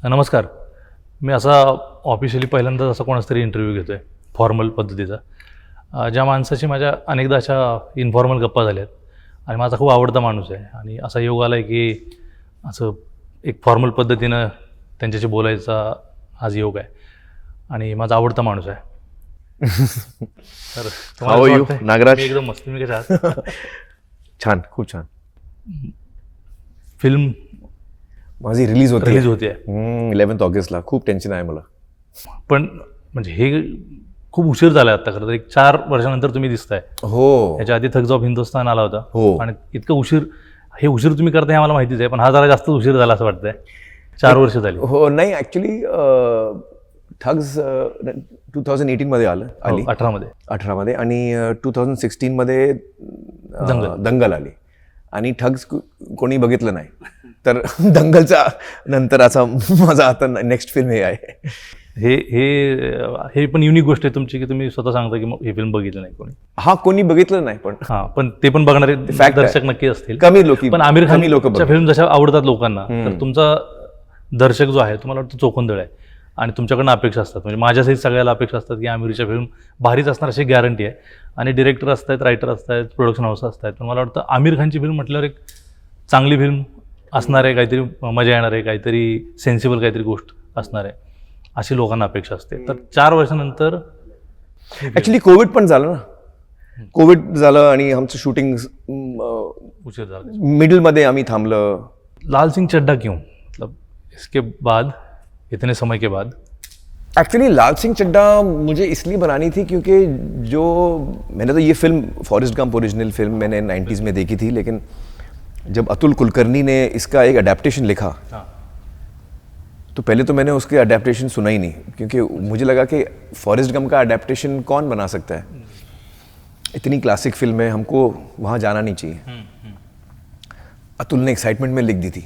नमस्कार. मी असा ऑफिशियली पहिल्यांदाच असा कोणाचा तरी इंटरव्ह्यू घेतो आहे फॉर्मल पद्धतीचा. ज्या माणसाशी माझ्या अनेकदा अशा इन्फॉर्मल गप्पा झाल्या आहेत आणि माझा खूप आवडता माणूस आहे आणि असा योग आला आहे की असं एक फॉर्मल पद्धतीनं त्यांच्याशी बोलायचा आज योग आहे आणि माझा आवडता माणूस आहे. तर How are you, नागराज? मी एकदम मस्त. तुम्ही कशा आहात? छान, खूप छान. फिल्म माझी रिलीज होते 11 ऑगस्टला. खूप टेन्शन आहे मला. पण म्हणजे हे खूप उशीर झाला आता. खरं तर एक 4 वर्षानंतर तुम्ही दिसताय. हो याच्या आधी थग्स ऑफ हिंदुस्तान आला होता. हो. आणि इतकं उशीर तुम्ही करताय हे आम्हाला माहितीच आहे, पण हा जरा जास्त उशीर झाला असं वाटतंय. 4 वर्ष झाली. हो. नाही ॲक्च्युली ठग्स 2018 मध्ये आली 18 मध्ये आणि 2016 मध्ये दंगल आली आणि ठग्स कोणी बघितलं नाही. तर दंगलचा नंतरचा माझा आता नेक्स्ट फिल्म हे आहे. हे पण युनिक गोष्ट आहे तुमची की तुम्ही स्वतः सांगता की हे फिल्म बघितलं नाही कोणी. हा, कोणी बघितलं नाही पण ते पण बघणारे दर्शक नक्की असतील. कमी लोक. पण आमिर खानच्या फिल्म जशा आवडतात लोकांना, तर तुमचा दर्शक जो आहे तुम्हाला वाटतं चोखंदळ आहे आणि तुमच्याकडनं अपेक्षा असतात. म्हणजे माझ्यासहित सगळ्याला अपेक्षा असतात की आमिरच्या फिल्म भारीच असणार अशी गॅरंटी आहे. आणि डिरेक्टर असतात, रायटर असतात, प्रोडक्शन हाऊस असतात. पण मला वाटतं आमिर खानची फिल्म म्हटल्यावर एक चांगली फिल्म असणार आहे, काहीतरी मजा येणार आहे, काहीतरी सेन्सिबल काहीतरी गोष्ट असणार आहे अशी लोकांना अपेक्षा असते. तर 4 वर्षानंतर ॲक्च्युली कोविड पण झालं ना. कोविड झालं आणि आमचं शूटिंग उशीर झाला. मिडलमध्ये आम्ही थांबलं. लाल सिंह चड्ढा क्यों, मतलब इसके बाद, इतने समय के बाद? एक्चुअली लाल सिंह चड्ढा मुझे इसलिए बनानी थी क्योंकि मैंने तो ये film Forrest Gump original film मैंने 90s में देखी थी, लेकिन जब अतुल कुलकर्णी ने इसका एक अडेप्टेशन लिखा तो पहले तो मैंने उसके अडेप्टेशन सुना ही नहीं, क्योंकि मुझे लगा कि फॉरेस्ट गंप का अडेप्टेशन कौन बना सकता है. इतनी क्लासिक फिल्म है, हमको वहाँ जाना नहीं चाहिए. अतुल ने एक्साइटमेंट में लिख दी थी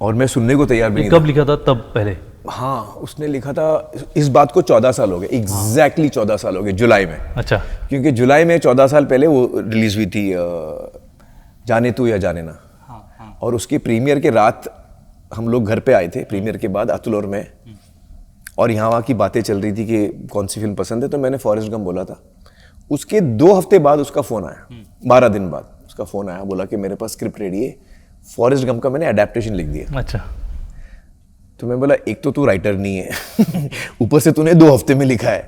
और मैं सुनने को तैयार भी नहीं. कब लिखा था? तब पहले? हाँ, उसने लिखा था. इस बात को 14 साल हो गए, एग्जैक्टली 14 साल हो गए जुलाई में. अच्छा. क्योंकि जुलाई में 14 साल पहले वो रिलीज हुई थी जाने तू या जाने ना. और उसकी प्रीमियर के रात हम लोग घर पे आए थे प्रीमियर के बाद, अतुल और मैं, और यहाँ वहाँ की बातें चल रही थी कि कौन सी फिल्म पसंद है. तो मैंने फॉरेस्ट गंप बोला था. उसके 2 हफ्ते बाद उसका फ़ोन आया, 12 दिन बाद उसका फ़ोन आया, बोला कि मेरे पास स्क्रिप्ट रेडी है, फॉरेस्ट गंप का मैंने अडेप्टेशन लिख दिया. अच्छा. तो मैं बोला, एक तो तू राइटर नहीं है, ऊपर से तूने 2 हफ्ते में लिखा है,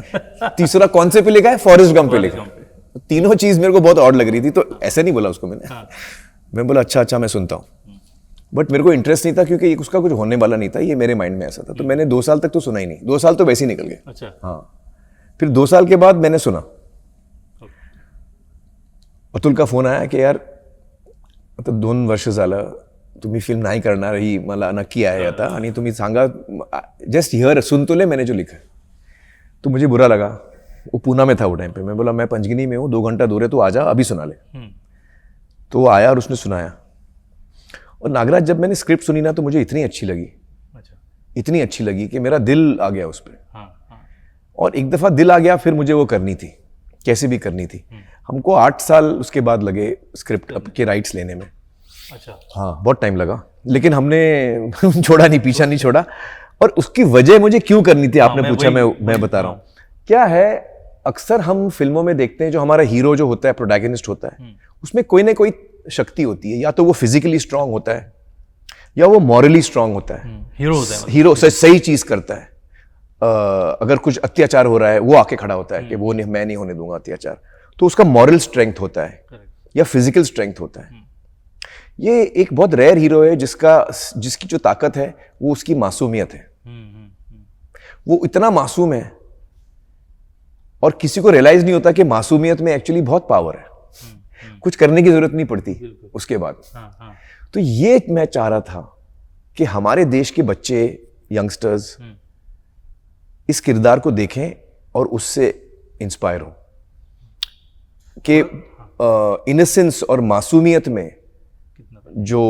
तीसरा कौन से पे लिखा है? फॉरेस्ट गंप पे लिखा है. तीनों चीज़ मेरे को बहुत ऑड लग रही थी. तो ऐसा नहीं बोला उसको मैंने. मैं बोला अच्छा मैं सुनता हूँ. बट मेरे को इंटरेस्ट नहीं था क्योंकि उसका कुछ होने वाला नहीं था, ये मेरे माइंड में ऐसा था. तो मैंने 2 साल तक तो सुना ही नहीं. 2 साल तो वैसे ही निकल गए. अच्छा. हाँ. फिर 2 साल के बाद मैंने सुना. अतुल का फोन आया की यार आता 2 वर्ष झालं तुम्ही फिल्म नाही करणार, ही मला नक्की आहे आता, आणि तुम्ही सांगा, जस्ट हियर सुन तो ले मैंने जो लिखा है. तो मुझे बुरा लगा. वो पूना में था वो टाइम पे. मैं बोला मैं पंचगिनी में हूँ, 2 घंटा दूर है, तू आ जा, अभी सुना ले. तो वो आया और उसने सुनाया. और नागराज, जब मैंने स्क्रिप्ट सुनी ना तो मुझे इतनी अच्छी लगी. अच्छा. इतनी अच्छी लगी कि मेरा दिल आ गया उस पर. और एक दफ़ा दिल आ गया, फिर मुझे वो करनी थी, कैसे भी करनी थी. हमको 8 साल उसके बाद लगे स्क्रिप्ट के राइट्स लेने में. अच्छा. हाँ, बहुत टाइम लगा, लेकिन हमने छोड़ा नहीं, पीछा नहीं छोड़ा. और उसकी वजह मुझे क्यों करनी थी, आपने पूछा, मैं बता रहा हूँ. क्या है, अक्सर हम फिल्मों में देखते हैं जो हमारा हीरो जो होता है, प्रोटैगनिस्ट होता है, उसमें कोई ना कोई शक्ति होती है. या तो वो फिजिकली स्ट्रांग होता है या वो मॉरली स्ट्रांग होता है. हीरो होता है, हीरो सही चीज करता है. अगर कुछ अत्याचार हो रहा है, वो आके खड़ा होता है कि वो नहीं, मैं नहीं होने दूंगा अत्याचार. तो उसका मॉरल स्ट्रेंथ होता है या फिजिकल स्ट्रेंथ होता है. ये एक बहुत रेयर हीरो है जिसकी जो ताकत है वो उसकी मासूमियत है. वो इतना मासूम है और किसी को रियलाइज नहीं होता कि मासूमियत में एक्चुअली बहुत पावर है. कुछ करने की जरूरत नहीं पड़ती उसके बाद. तो ये मैं चाह रहा था कि हमारे देश के बच्चे, यंगस्टर्स इस किरदार को देखें और उससे इंस्पायर हो कि इनोसेंस और मासूमियत में जो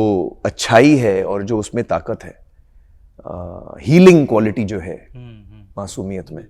अच्छाई है और जो उसमें ताकत है, हीलिंग क्वालिटी जो है मासूमियत में,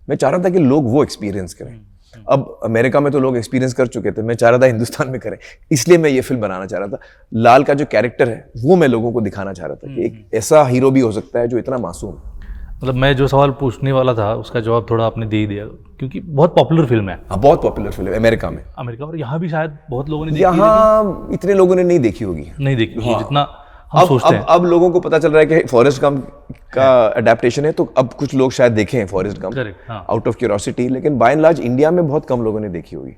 मैं चाह रहा था कि लोग वो एक्सपीरियंस करें. अब अमेरिका में तो लोग एक्सपीरियंस कर चुके थे, मैं चाह रहा था हिंदुस्तान में करें, इसलिए मैं ये फिल्म बनाना चाह रहा था। लाल का जो कैरेक्टर है वो मैं लोगों को दिखाना चाह रहा था कि एक ऐसा हीरो भी हो सकता है जो इतना मासूम है। मतलब मैं जो सवाल पूछने वाला था उसका जवाब थोड़ा आपने दे ही दिया, क्योंकि बहुत पॉपुलर फिल्म है। हाँ, बहुत पॉपुलर फिल्म है अमेरिका में। अमेरिका और यहाँ भी शायद बहुत लोगों ने देखी है, यहाँ इतने लोगों ने नहीं देखी होगी। नहीं देखी होगी जितना हम सोचते हैं। अब लोगों को पता चल रहा है कि फॉरेस्ट गंप का अडेप्टेशन है, तो अब कुछ लोग शायद देखे हैं फॉरेस्ट गंप करेक्ट, हाँ आउट ऑफ क्यूरोसिटी, लेकिन बाय एंड लार्ज इंडिया में बहुत कम लोगों ने देखी होगी।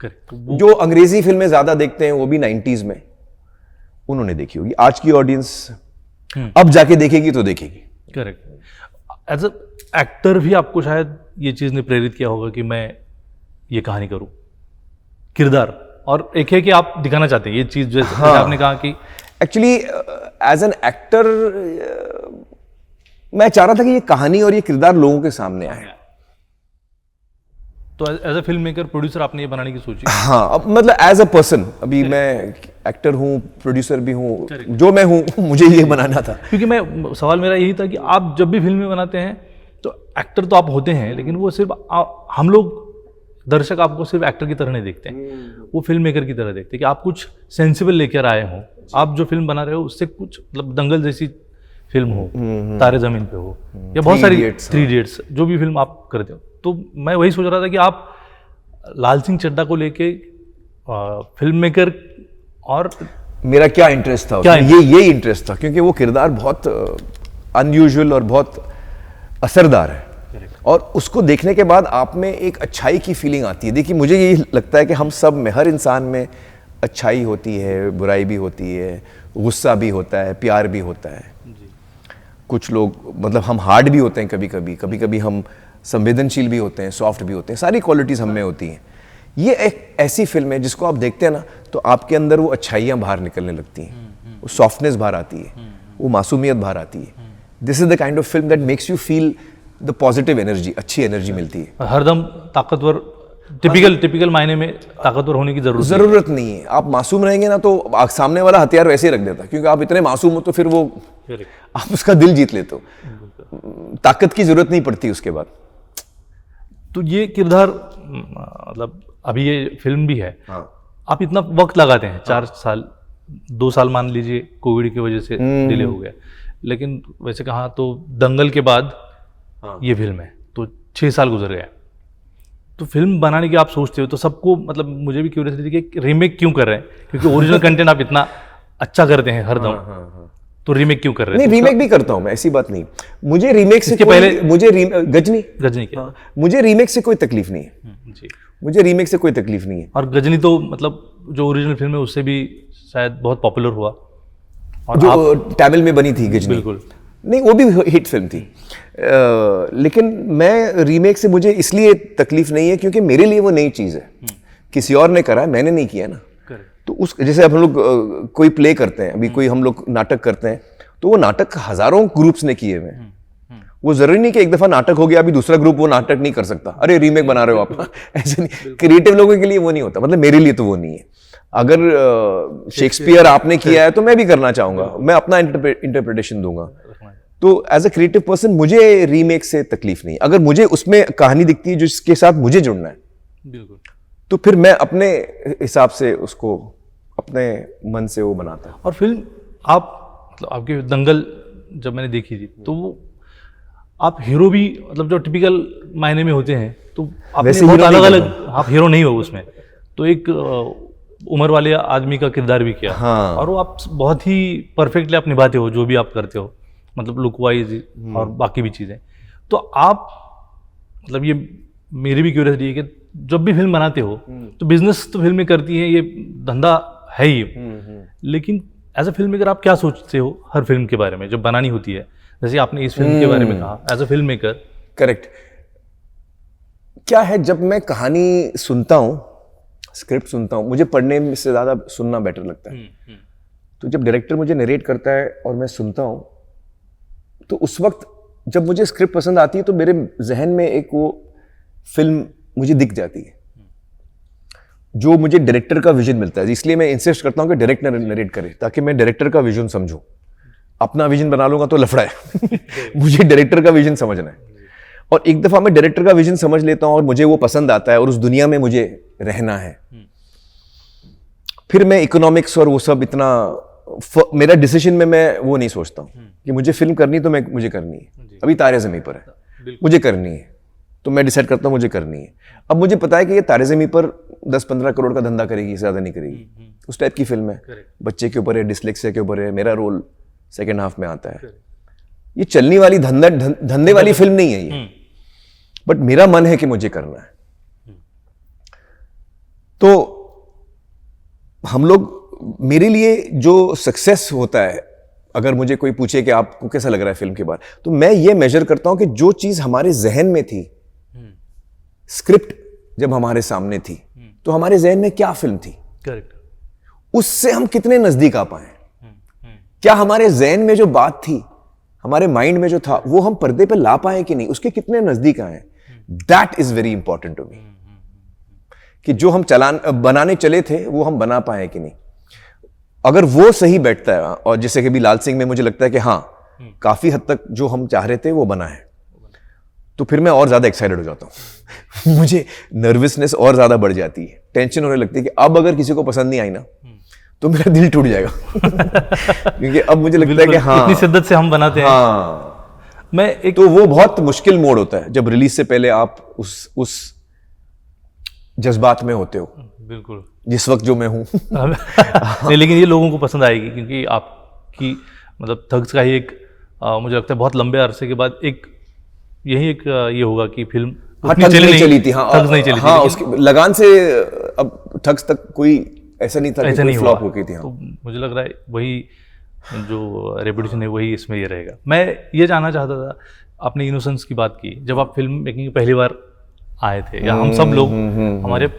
करेक्ट। तो वो जो अंग्रेजी फिल्में ज्यादा देखते हैं वो भी 90s में उन्होंने देखी होगी। आज की ऑडियंस अब जाके देखेगी तो देखेगी। करेक्ट। एज अ एक्टर भी आपको शायद ये चीज़ ने प्रेरित किया होगा कि मैं ये कहानी करूं, किरदार, और एक है कि आप दिखाना चाहते हैं ये चीज़, जैसे आपने कहा कि एक्चुअली एज एन एक्टर मैं चाह रहा था कि ये कहानी और ये किरदार लोगों के सामने आए। तो as a film maker, producer आपने ये बनाने की सोची? हाँ, अब मतलब एज अ पर्सन, अभी मैं एक्टर हूँ, प्रोड्यूसर भी हूँ, जो मैं हूँ मुझे ये बनाना था। क्योंकि मैं सवाल मेरा यही था कि आप जब भी फिल्में बनाते हैं तो एक्टर तो आप होते हैं, लेकिन वो सिर्फ हम लोग दर्शक आपको सिर्फ एक्टर की तरह नहीं देखते हैं, वो फिल्म मेकर की तरह देखते हैं कि आप कुछ सेंसिबल लेकर आए हो। आप जो फिल्म बना रहे हो उससे कुछ, मतलब दंगल जैसी फिल्म हो, तारे जमीन पे हो, या बहुत सारी 3 इडियट्स, जो भी फिल्म आप करते हो। तो मैं वही सोच रहा था कि आप लाल सिंह चड्ढा को लेके फिल्म मेकर, और मेरा क्या इंटरेस्ट था, ये इंटरेस्ट था क्योंकि वो किरदार बहुत अनयूजुअल और बहुत असरदार है, और उसको देखने के बाद आप में एक अच्छाई की फीलिंग आती है। देखिए, मुझे यही लगता है कि हम सब में, हर इंसान में अच्छाई होती है, बुराई भी होती है, गुस्सा भी होता है, प्यार भी होता है। कुछ लोग, मतलब हम हार्ड भी होते हैं कभी कभी हम संवेदनशील भी होते हैं, सॉफ्ट भी होते हैं, सारी क्वालिटीज हम में होती हैं। ये एक ऐसी फिल्म है जिसको आप देखते हैं ना तो आपके अंदर वो अच्छाइयाँ बाहर निकलने लगती हैं, वो सॉफ्टनेस बाहर आती है, वो मासूमियत बाहर आती है। This is the kind of film that makes you feel the positive energy, अच्छी एनर्जी मिलती है। हरदम ताकतवर, टिपिकल मायने में ताकतवर होने की जरूरत नहीं है। आप मासूम रहेंगे ना तो सामने वाला हथियार वैसे ही रख देता, क्योंकि आप इतने मासूम हो तो फिर वो आप उसका दिल जीत लेते हो, ताकत की जरूरत नहीं पड़ती उसके बाद। तो ये किरदार, मतलब अभी ये फिल्म भी है, हाँ। आप इतना वक्त लगाते हैं, 4 साल 2 साल मान लीजिए कोविड की वजह से डिले हो गया, लेकिन वैसे कहा तो दंगल के बाद ये फिल्म है, तो 6 साल गुजर गए। तो फिल्म बनाने की आप सोचते हो तो सबको, मतलब मुझे भी क्यूरियोसिटी थी कि रीमेक क्यों कर रहे हैं, क्योंकि ओरिजिनल कंटेंट आप इतना अच्छा करते हैं हरदम, तो रीमेक क्यों कर रहे हैं? नहीं, रीमेक भी करता हूं मैं, ऐसी बात नहीं। मुझे रीमेक से पहले गजनी क्या? मुझे रीमेक से कोई तकलीफ नहीं है जी। मुझे रीमेक से कोई तकलीफ नहीं है। और गजनी तो मतलब जो ओरिजिनल फिल्म है उससे भी शायद बहुत पॉपुलर हुआ, और जो तमिल में बनी थी गजनी, बिल्कुल नहीं, वो भी हिट फिल्म थी। लेकिन मैं रीमेक से मुझे इसलिए तकलीफ नहीं है क्योंकि मेरे लिए वो नई चीज़ है, किसी और ने करा है, मैंने नहीं किया ना। तो उस, जैसे अब हम लोग कोई प्ले करते हैं, अभी कोई हम लोग नाटक करते हैं, तो वो नाटक हजारों ग्रुप्स ने किए हुए हैं। वो जरूरी नहीं कि एक दफा नाटक हो गया अभी दूसरा ग्रुप वो नाटक नहीं कर सकता, अरे रीमेक बना रहे हो आप ऐसे नहीं। क्रिएटिव लोगों के लिए वो नहीं होता, मतलब मेरे लिए तो वो नहीं है। अगर शेक्सपियर आपने किया है तो मैं भी करना चाहूंगा, मैं अपना इंटरप्रिटेशन दूंगा। तो एज अ क्रिएटिव पर्सन मुझे रीमेक से तकलीफ नहीं। अगर मुझे उसमें कहानी दिखती है जिसके साथ मुझे जुड़ना है, बिल्कुल, तो फिर मैं अपने हिसाब से उसको अपने मन से वो बनाता हूँ। और फिल्म आप, मतलब आपके दंगल जब मैंने देखी थी तो वो आप हीरो भी, मतलब जो टिपिकल मायने में होते हैं, तो आपने बहुत अलग अलग, आप हीरो नहीं हो उसमें, तो एक उम्र वाले आदमी का किरदार भी किया। हाँ। और वो आप बहुत ही परफेक्टली आप निभाते हो जो भी आप करते हो, मतलब लुक वाइज और बाकी भी चीज़ें। तो आप, मतलब ये मेरी भी क्यूरियोसिटी है कि जब भी फिल्म बनाते हो तो बिजनेस तो फिल्में करती हैं, ये धंधा है ही, लेकिन एज अ फिल्म मेकर आप क्या सोचते हो हर फिल्म के बारे में जब बनानी होती है? जैसे आपने इस फिल्म के बारे में कहा, as a film maker. Correct. क्या है, जब मैं कहानी सुनता हूँ, स्क्रिप्ट सुनता हूँ, मुझे पढ़ने से ज़्यादा सुनना बेटर लगता है। तो जब डायरेक्टर मुझे नरेट करता है और मैं सुनता हूँ, तो उस वक्त जब मुझे स्क्रिप्ट पसंद आती है तो मेरे जहन में एक वो फिल्म मुझे दिख जाती है, जो मुझे डायरेक्टर का विजन मिलता है। इसलिए मैं इंसिस्ट करता हूँ कि डायरेक्टर नरेट करे, ताकि मैं डायरेक्टर का विजन समझूं। अपना विजन बना लूंगा तो लफड़ा है मुझे डायरेक्टर का विजन समझना है। और एक दफा मैं डायरेक्टर का विजन समझ लेता हूँ और मुझे वो पसंद आता है और उस दुनिया में मुझे रहना है, फिर मैं इकोनॉमिक्स और वो सब इतना मेरा डिसीजन में मैं वो नहीं सोचता हूँ कि मुझे फिल्म करनी तो मुझे करनी है। अभी तारे ज़मीं पर है, मुझे करनी है, तो मैं डिसाइड करता हूँ मुझे करनी है। अब मुझे पता है कि ये तारे ज़मीं पर 10-15 करोड़ का धंधा करेगी, ज़्यादा नहीं करेगी। उस टाइप की फिल्म है, बच्चे के ऊपर है, डिसलेक्सिया के ऊपर है, मेरा रोल सेकेंड हाफ में आता है। ये चलने वाली धंधे वाली फिल्म नहीं है ये, बट मेरा मन है कि मुझे करना है। तो हम लोग, मेरे लिए जो सक्सेस होता है, अगर मुझे कोई पूछे कि आपको कैसा लग रहा है फिल्म के बाद, तो मैं ये मेजर करता हूं कि जो चीज हमारे जहन में थी, स्क्रिप्ट जब हमारे सामने थी, तो हमारे जहन में क्या फिल्म थी, करेक्ट, उससे उससे हम कितने नजदीक आ पाए। क्या हमारे जहन में जो बात थी, हमारे माइंड में जो था, वो हम पर्दे पे ला पाए कि नहीं, उसके कितने नजदीक आए। That is very important to me, कि जो हम बनाने चले थे वो हम बना पाए कि नहीं। अगर वो सही बैठता है, और जैसे कि भी लाल सिंह में मुझे लगता है कि हाँ, काफी हद तक जो हम चाह रहे थे वो बना है, तो फिर मैं और ज्यादा एक्साइटेड हो जाता हूं। मुझे नर्वसनेस और ज्यादा बढ़ जाती है, टेंशन होने लगती है कि अब अगर किसी को पसंद नहीं आई ना, तो मेरा दिल टूट जाएगा। क्योंकि अब मुझे लगता है कि हाँ, इतनी शिद्दत से हम बनाते हैं। हाँ, मैं एक तो वो बहुत मुश्किल मोड होता है जब रिलीज से पहले आप उस जज्बात में होते हो, बिल्कुल जिस वक्त जो मैं हूं। नहीं, लेकिन ये लोगों को पसंद आएगी, क्योंकि आपकी मतलब थग्स का ही एक मुझे लगता है बहुत लंबे अरसे के बाद एक यही एक ये होगा कि फिल्म ठग्स नहीं चली थी। हाँ, ठग्स नहीं चली थी, हाँ, उसकी लगान से अब ठग्स तक कोई ऐसा नहीं था कि कोई फ्लॉप हो गई थी। हाँ। तो मुझे लग रहा है वही जो रेपुटेशन है वही इसमें ये रहेगा। मैं ये जानना चाहता था, आपने इनोसेंस की बात की, जब आप फिल्म मेकिंग पहली बार आए थे, या हम सब लोग हमारे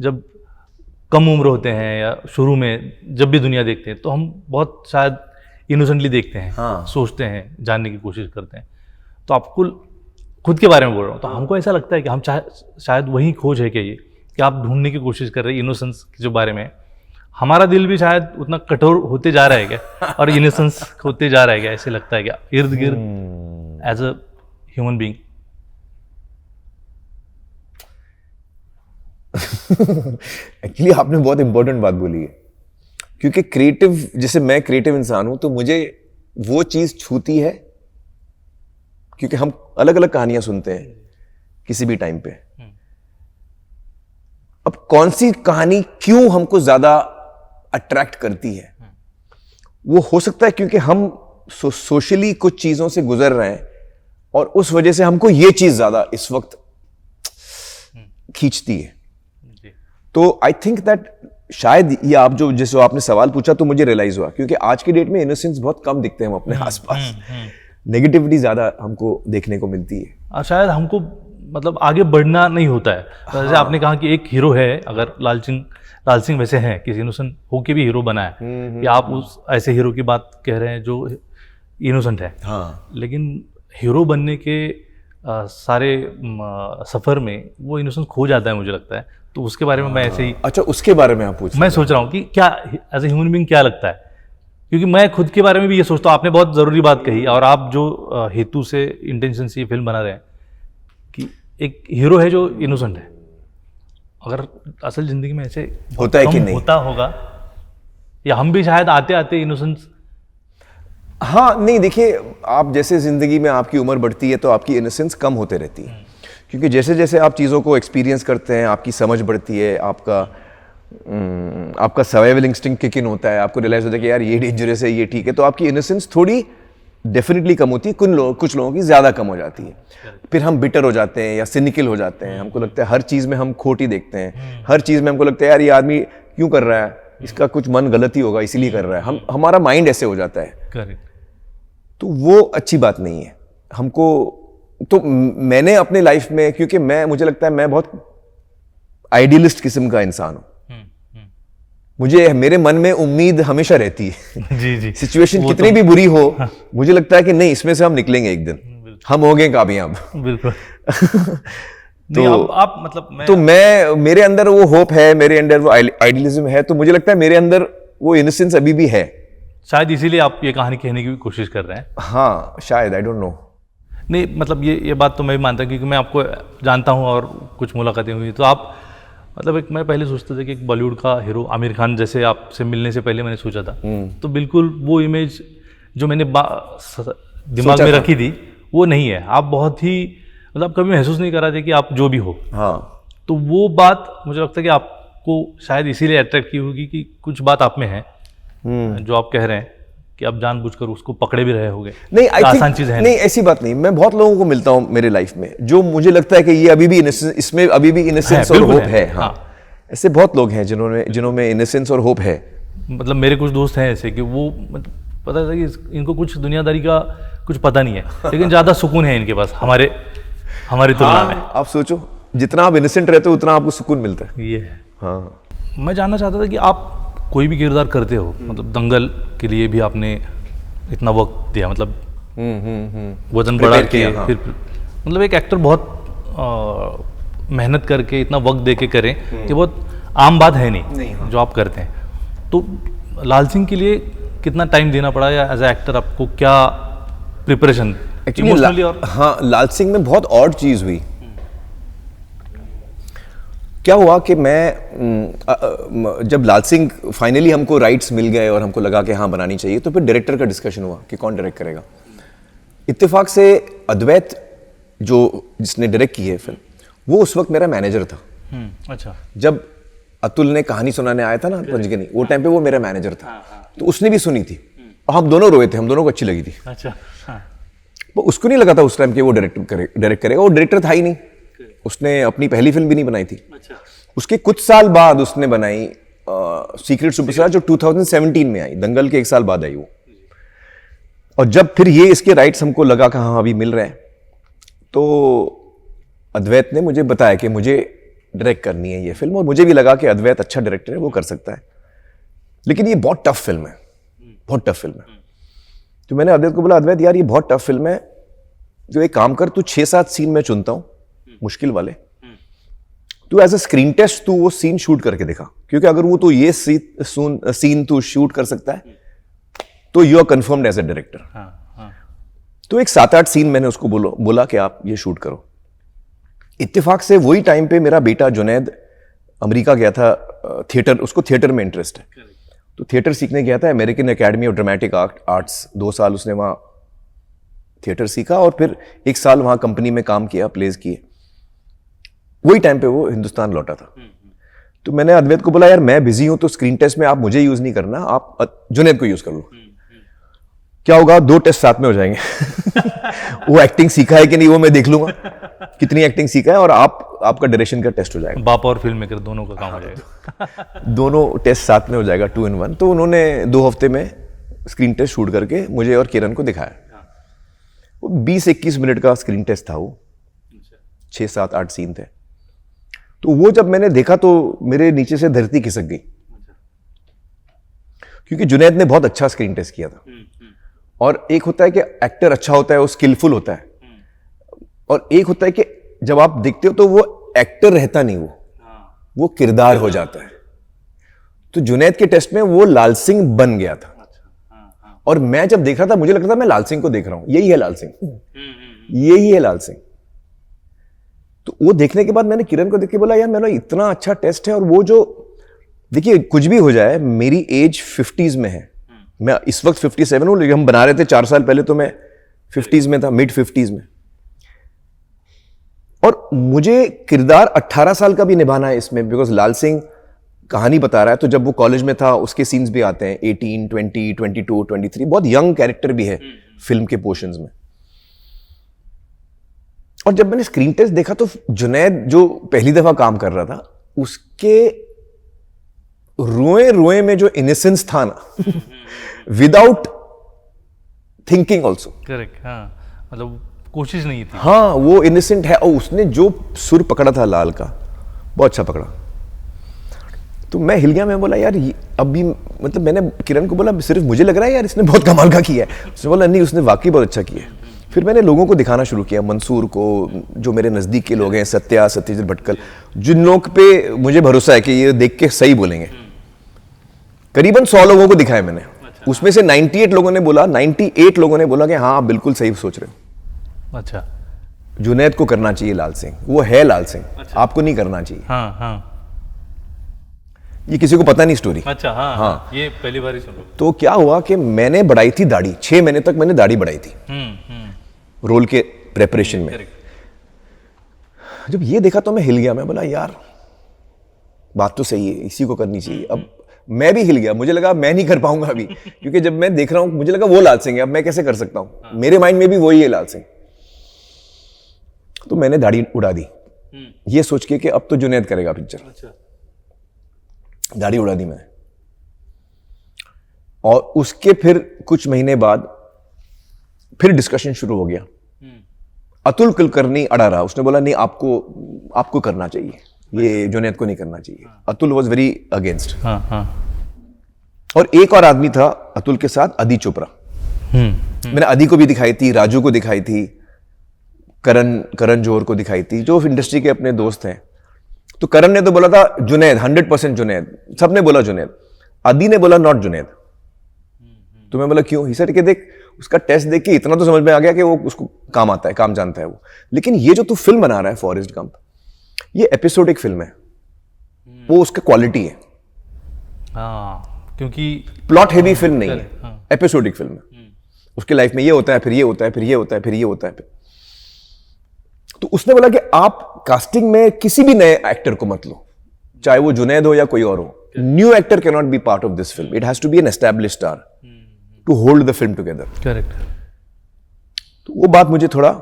जब कम उम्र होते हैं या शुरू में जब भी दुनिया देखते हैं, तो हम बहुत शायद इनोसेंटली देखते हैं, हाँ। सोचते हैं, जानने की कोशिश करते हैं। तो आपको खुद के बारे में बोल रहा हूँ, तो हमको ऐसा लगता है कि हम शायद वही खोज है कि आप ढूंढने की कोशिश कर रहे हैं इनोसेंस के जो बारे में। हमारा दिल भी शायद उतना कठोर होते जा रहा है क्या, और इनोसेंस होते जा रहा है क्या, ऐसे लगता है क्या इर्द गिर्द as a human being? Actually आपने बहुत इंपॉर्टेंट बात बोली है, क्योंकि क्रिएटिव, जैसे मैं क्रिएटिव इंसान हूं, तो मुझे वो चीज छूती है, क्योंकि हम अलग अलग कहानियां सुनते हैं किसी भी टाइम पे। अब कौन सी कहानी क्यों हमको ज्यादा अट्रैक्ट करती है, वो हो सकता है क्योंकि हम सोशली कुछ चीजों से गुजर रहे हैं, और उस वजह से हमको ये चीज ज्यादा इस वक्त खींचती है। तो आई थिंक दैट शायद ये आप जो जैसे आपने सवाल पूछा, तो मुझे रियलाइज हुआ, क्योंकि आज की डेट में इनोसेंस बहुत कम दिखते हैं हम अपने आसपास, नेगेटिविटी ज्यादा हमको देखने को मिलती है। शायद हमको मतलब आगे बढ़ना नहीं होता है। तो जैसे आपने कहा कि एक हीरो है, अगर लाल सिंह वैसे हैं, किसी इनोसेंट होके भी हीरो बना है, या आप उस ऐसे हीरो की बात कह रहे हैं जो इनोसेंट है। हाँ। लेकिन हीरो बनने के सारे सफर में वो इनोसेंस खो जाता है, मुझे लगता है। तो उसके बारे में मैं ऐसे ही, अच्छा, उसके बारे में आप पूछ, मैं सोच रहा हूँ कि क्या एज ए ह्यूमन बीइंग क्या लगता है, क्योंकि मैं खुद के बारे में भी ये सोचता हूँ। आपने बहुत ज़रूरी बात कही, और आप जो हेतु से, इंटेंशन से ये फिल्म बना रहे हैं, कि एक हीरो है जो इनोसेंट है, अगर असल जिंदगी में ऐसे होता है कि नहीं होता होगा, या हम भी शायद आते आते इनोसेंस। हाँ, नहीं, देखिए, आप जैसे जिंदगी में आपकी उम्र बढ़ती है, तो आपकी इनोसेंस कम होते रहती है, क्योंकि जैसे जैसे आप चीज़ों को एक्सपीरियंस करते हैं, आपकी समझ बढ़ती है, आपका सर्वाइवल इंस्टिंक्ट किक इन होता है, आपको रियलाइज होता है कि यार ये डेंजरस है, ये ठीक है, तो आपकी इनोसेंस थोड़ी डेफिनेटली कम होती है। कुछ लोगों की ज़्यादा कम हो जाती है। फिर हम बिटर हो जाते हैं या सिनिकल हो जाते हैं, हमको लगता है हर चीज़ में हम खोट ही देखते हैं, हर चीज़ में हमको लगता है यार ये आदमी क्यों कर रहा है, इसका कुछ मन गलत ही होगा इसीलिए कर रहा है, हमारा माइंड ऐसे हो जाता है। करेक्ट। तो वो अच्छी बात नहीं है हमको। तो मैंने अपने लाइफ में, क्योंकि मुझे लगता है मैं बहुत आइडियलिस्ट किस्म का इंसान हूं, मुझे मेरे मन में उम्मीद हमेशा रहती है। जी। सिचुएशन कितनी भी बुरी हो, मुझे लगता है कि नहीं, इसमें से हम निकलेंगे एक दिन, हम होंगे कामयाब। बिल्कुल। तो आप मतलब मेरे अंदर वो होप है, मेरे अंदर वो आइडियलिज्म है, तो मुझे लगता है मेरे अंदर वो इनोसेंस अभी भी है। शायद इसीलिए आप ये कहानी कहने की भी कोशिश कर रहे हैं। हाँ, शायद, आई डोंट नो। नहीं मतलब ये बात तो मैं भी मानता हूँ, क्योंकि मैं आपको जानता हूँ और कुछ मुलाकातें हुई, तो आप मतलब एक मैं पहले सोचता था कि एक बॉलीवुड का हीरो आमिर खान जैसे आपसे मिलने से पहले मैंने सोचा था, तो बिल्कुल वो इमेज जो मैंने दिमाग में रखी थी वो नहीं है। आप बहुत ही मतलब कभी महसूस नहीं कर रहे थे कि आप जो भी हो। हाँ, तो वो बात मुझे लगता है कि आपको शायद इसीलिए अट्रैक्ट की होगी कि कुछ बात आप में है जो आप कह रहे हैं कि आप जानबूझकर उसको पकड़े भी रहे होगे। नहीं, आसान चीज है नहीं, ऐसी बात नहीं। मैं बहुत लोगों को मिलता हूँ मेरे लाइफ में जो मुझे लगता है कि ये अभी भी इसमें अभी भी इनोसेंस और होप है। हाँ, ऐसे बहुत लोग हैं जिन्होंने इनोसेंस और होप है। मतलब मेरे कुछ दोस्त हैं ऐसे कि वो मतलब पता था कि इनको कुछ दुनियादारी का कुछ पता नहीं है, लेकिन ज्यादा सुकून है इनके पास हमारी तुलना में। आप सोचो, जितना आप इनोसेंट रहते हो उतना आपको सुकून मिलता है। ये है। हाँ, मैं जानना चाहता था कि आप कोई भी किरदार करते हो, मतलब दंगल के लिए भी आपने इतना वक्त दिया, मतलब वजन बढ़ा के किया, हाँ। फिर मतलब एक एक्टर बहुत मेहनत करके इतना वक्त दे के करें, ये बहुत आम बात है नहीं जो आप करते हैं। तो लाल सिंह के लिए कितना टाइम देना पड़ा, या एज ए एक्टर आपको क्या प्रिपरेशन इमोशनली? और हाँ, लाल सिंह में बहुत ऑड चीज हुई। क्या हुआ कि मैं जब लाल सिंह फाइनली हमको राइट्स मिल गए और हमको लगा कि हाँ बनानी चाहिए, तो फिर डायरेक्टर का डिस्कशन हुआ कि कौन डायरेक्ट करेगा। इत्तेफाक से अद्वैत जो जिसने डायरेक्ट की है फिल्म, वो उस वक्त मेरा मैनेजर था। अच्छा। जब अतुल ने कहानी सुनाने आया था ना पंचगनी, वो टाइम पे वो मेरा मैनेजर था। तो उसने भी सुनी थी और हम दोनों रोए थे, हम दोनों को अच्छी लगी थी। अच्छा। वो उसको नहीं लगा था उस टाइम कि वो डायरेक्ट करेगा। वो डायरेक्टर था ही नहीं, उसने अपनी पहली फिल्म भी नहीं बनाई थी। अच्छा। उसके कुछ साल बाद उसने बनाई सीक्रेट सुपरस्टार, जो 2017 में आई, दंगल के एक साल बाद आई वो। और जब फिर ये इसके राइट्स हमको लगा कि हाँ अभी मिल रहे हैं, तो अद्वैत ने मुझे बताया कि मुझे डायरेक्ट करनी है ये फिल्म, और मुझे भी लगा कि अद्वैत अच्छा डायरेक्टर है, वो कर सकता है। लेकिन ये बहुत टफ फिल्म है, बहुत टफ फिल्म है। तो मैंने अद्वैत को बोला, अद्वैत यार ये बहुत टफ फिल्म है, जो एक काम कर, तू 6-7 सीन में चुनता हूं मुश्किल वाले, तू एज अ स्क्रीन टेस्ट तू वो सीन शूट करके दिखा, क्योंकि अगर वो तो ये सीन तू शूट कर सकता है तो you are confirmed as a director. तो एक 7-8 सीन मैंने उसको बोला कि आप ये शूट करो। इत्तेफाक से वही टाइम पे मेरा बेटा जुनैद अमेरिका गया था थिएटर, उसको थिएटर में इंटरेस्ट है, तो थिएटर सीखने गया था American academy of dramatic arts. 2 साल उसने वहाँ थिएटर सीखा और फिर 1 साल वहाँ कंपनी में काम किया, प्लेस किए। वही टाइम पे वो हिंदुस्तान लौटा था। तो मैंने अद्वैत को बोला, यार मैं बिजी हूं, तो स्क्रीन टेस्ट में आप मुझे यूज नहीं करना, आप जुनैद को यूज कर लो। क्या होगा, 2 टेस्ट साथ में हो जाएंगे। वो एक्टिंग सीखा है कि नहीं वो मैं देख लूंगा, कितनी एक्टिंग सीखा है, और आपका डायरेक्शन का टेस्ट हो जाएगा। बाप और फिल्म मेकर दोनों का काम हो जाएगा। दोनों टेस्ट साथ में हो जाएगा, 2 in 1। तो उन्होंने 2 हफ्ते में स्क्रीन टेस्ट शूट करके मुझे और किरण को दिखाया। वो 20-21 मिनट का स्क्रीन टेस्ट था वो, 6-7-8 सीन थे। तो वो जब मैंने देखा तो मेरे नीचे से धरती खिसक गई, क्योंकि जुनैद ने बहुत अच्छा स्क्रीन टेस्ट किया था। और एक होता है कि एक्टर अच्छा होता है, वो स्किलफुल होता है, और एक होता है कि जब आप देखते हो तो वो एक्टर रहता नहीं, वो किरदार हो जाता है। तो जुनैद के टेस्ट में वो लाल सिंह बन गया था। और मैं जब देख रहा था मुझे लगता था मैं लाल सिंह को देख रहा हूं, यही है लाल सिंह, यही है लाल सिंह। तो वो देखने के बाद मैंने किरण को देख के बोला, यार मैंने इतना अच्छा टेस्ट है। और वो जो देखिए, कुछ भी हो जाए, मेरी एज 50s में है, मैं इस वक्त 57 हूं, लेकिन हम बना रहे थे 4 साल पहले तो मैं 50s में था, मिड 50s में। और मुझे किरदार 18 साल का भी निभाना है इसमें, बिकॉज लाल सिंह कहानी बता रहा है, तो जब वो कॉलेज में था उसके सीन्स भी आते हैं, 18, 20, 22, 23, बहुत यंग कैरेक्टर भी है फिल्म के पोर्शंस में। और जब मैंने स्क्रीन टेस्ट देखा तो जुनैद जो पहली दफा काम कर रहा था, उसके रोए में जो इनोसेंस था ना, विदाउट थिंकिंग ऑल्सो, करेक्ट। हाँ, मतलब कोशिश नहीं थी। हाँ, वो इनोसेंट है। और उसने जो सुर पकड़ा था लाल का, बहुत अच्छा पकड़ा। तो मैं हिल गया, मैं बोला यार अभी, मतलब मैंने किरण को बोला, सिर्फ मुझे लग रहा है यार इसने बहुत कमाल का किया है। उसने बोला नहीं, उसने वाकई बहुत अच्छा किया है। फिर मैंने लोगों को दिखाना शुरू किया, मंसूर को, जो मेरे नजदीक के लोग हैं, सत्यजीत भटकल, जिन लोग पे मुझे भरोसा है कि ये देख के सही बोलेंगे। करीबन 100 लोगों को दिखाया मैंने। उसमें से 98 लोगों ने बोला कि हाँ आप बिल्कुल सही सोच रहे हो। अच्छा जुनैद को करना चाहिए लाल सिंह, वो है लाल सिंह, आपको नहीं करना चाहिए। हाँ हाँ ये किसी को पता नहीं स्टोरी। अच्छा हाँ हाँ ये पहली बार ही सुन रहा तो क्या हुआ कि मैंने बढ़ाई थी दाढ़ी, 6 महीने तक मैंने दाढ़ी बढ़ाई थी रोल के प्रेपरेशन में। जब ये देखा तो मैं हिल गया, मैं बोला यार बात तो सही है, इसी को करनी चाहिए। अब मैं भी हिल गया, मुझे लगा मैं नहीं कर पाऊंगा अभी, क्योंकि जब मैं देख रहा हूं मुझे लगा वो लाल सिंह है, अब मैं कैसे कर सकता हूं, मेरे माइंड में भी वही है लाल सिंह। तो मैंने दाढ़ी उड़ा दी ये सोच के कि अब तो जुनैद करेगा पिक्चर। अच्छा दाढ़ी उड़ा दी मैंने। और उसके फिर कुछ महीने बाद फिर डिस्कशन शुरू हो गया। अतुल कुलकर्णी अड़ा रहा, उसने बोला नहीं आपको करना चाहिए, ये जुनैद को नहीं करना चाहिए। Atul was very against. हाँ हाँ और एक और आदमी था अतुल के साथ, अदी चोपड़ा। मैंने अदी को भी दिखाई थी, राजू को दिखाई थी, करण जौहर को दिखाई थी, जो इंडस्ट्री के अपने दोस्त हैं। तो करण ने तो बोला था जुनैद, 100% जुनैद, सबने बोला जुनैद। अदी ने बोला नॉट जुनैद। तो मैं बोला क्यों? ही सर के देख उसका टेस्ट देख के इतना तो समझ में आ गया कि वो उसको काम आता है, काम जानता है वो, लेकिन ये जो तू फिल्म बना रहा है फॉरेस्ट गंप, ये एपिसोडिक फिल्म है, वो उसका क्वालिटी है। हाँ क्योंकि प्लॉट हेवी फिल्म नहीं है, एपिसोडिक फिल्म है। उसके लाइफ में ये होता है, फिर ये होता है, फिर ये होता है, फिर ये होता है फिर। तो उसने बोला कि आप कास्टिंग में किसी भी नए एक्टर को मत लो, चाहे वो जुनैद हो या कोई और हो। New actor can not be part of this film, it has to be an established star to hold the film together. Correct. तो वो बात मुझे थोड़ा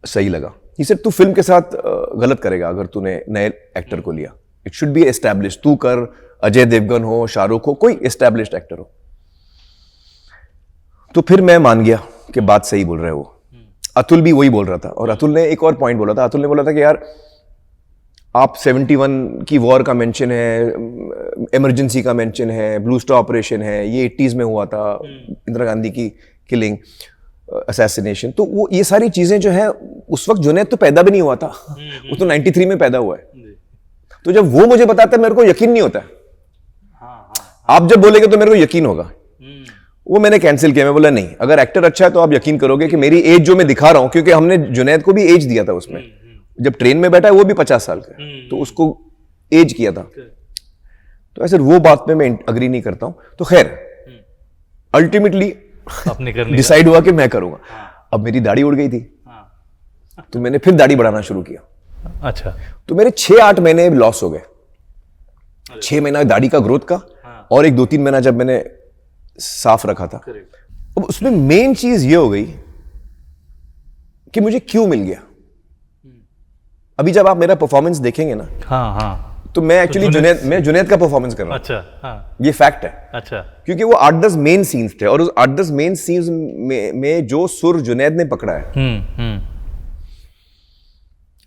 सही लगा। ही सेड तू फिल्म के साथ गलत करेगा अगर तूने नए एक्टर को लिया, इट शुड बी एस्टैब्लिश्ड। तू कर, अजय देवगन हो, शाहरुख हो, कोई एस्टैब्लिश्ड एक्टर हो। तो फिर मैं मान गया कि बात सही बोल रहे हो। अतुल भी वही बोल रहा था, और अतुल ने एक और पॉइंट बोला था। अतुल ने बोला था कि यार आप 71 की वॉर का मेंशन है, इमरजेंसी का मेंशन है, ब्लू स्टार ऑपरेशन है, ये 80s में हुआ था, इंदिरा गांधी की किलिंग, असैसिनेशन। तो वो ये सारी चीजें जो है, उस वक्त जुनैद तो पैदा भी नहीं हुआ था, वो तो 93 में पैदा हुआ है। तो जब वो मुझे बताता है मेरे को यकीन नहीं होता है। आप जब बोलेंगे तो मेरे को यकीन होगा। वो मैंने कैंसिल किया। मैं बोला नहीं, अगर एक्टर अच्छा है तो आप यकीन करोगे कि मेरी एज जो मैं दिखा रहा हूं, क्योंकि हमने जुनैद को भी एज दिया था उसमें, जब ट्रेन में बैठा है वो भी 50 साल का, तो उसको एज किया था। तो ऐसे वो बात में मैं अग्री नहीं करता हूं। तो खैर अल्टीमेटली डिसाइड हुआ कि मैं करूंगा। अब मेरी दाढ़ी उड़ गई थी, तो मैंने फिर दाढ़ी बढ़ाना शुरू किया। अच्छा। तो मेरे 6-8 महीने लॉस हो गए। 6 महीना दाढ़ी का ग्रोथ का, और एक 2-3 महीना जब मैंने साफ रखा था। अब उसमें मेन चीज ये हो गई कि मुझे क्यों मिल गया। अभी जब आप मेरा परफॉर्मेंस देखेंगे ना, हाँ हाँ, तो मैं एक्चुअली जुनैद का परफॉर्मेंस कर रहा हूं। अच्छा हाँ, ये फैक्ट है। अच्छा। क्योंकि वो 8-10 मेन सीन्स थे, और उस 8-10 मेन सीन्स में जो सुर जुनैद ने पकड़ा है,